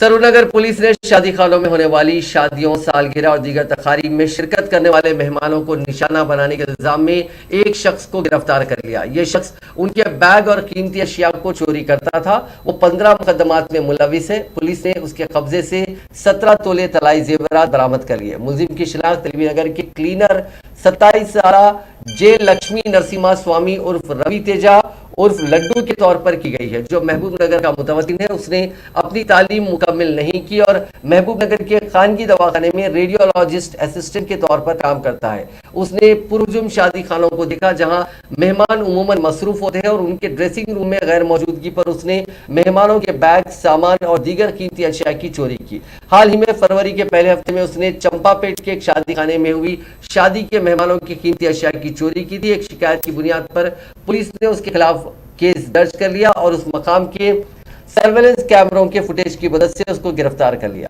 سرور police نے شادی خانوں میں ہونے والی شادیوں، سالگرہ اور دیگر تقاریب میں شرکت کرنے والے مہمانوں کو نشانہ بنانے کے الزام میں ایک شخص کو گرفتار کر لیا۔ یہ شخص ان کے بیگ اور قیمتی اشیاء کو چوری کرتا تھا۔ وہ 15 مقدمات میں ملوث ہے۔ پولیس نے اس کے قبضے سے 17 تولے طلائی زیورات برآمد کر لیے۔ ملزم کی شناخت ایل بی نگر کے کلینر 27 سالہ جے لکشمی نرسیما سوامی عرف روی تیجا عرف لڈو کے طور پر کی گئی ہے، جو محبوب نگر کا متوطن ہے۔ اس نے اپنی تعلیم مکمل نہیں کی اور محبوب نگر کے خانگی دواخانے میں ریڈیولوجسٹ اسسٹنٹ کے طور پر کام کرتا ہے۔ اس نے پرہجوم شادی خانوں کو دیکھا جہاں مہمان عموماً مصروف ہوتے ہیں، اور ان کے ڈریسنگ روم میں غیر موجودگی پر اس نے مہمانوں کے بیگ، سامان اور دیگر قیمتی اشیاء کی چوری کی۔ حال ہی میں فروری کے پہلے ہفتے میں اس نے چمپا پیٹ کے ایک شادی خانے میں ہوئی شادی کے مہمانوں کی قیمتی اشیاء کی چوری کی تھی۔ ایک شکایت کی بنیاد پر پولیس نے اس کے خلاف کیس درج کر لیا اور اس مقام کے سرویلنس کیمروں کے فوٹیج کی مدد سے اس کو گرفتار کر لیا۔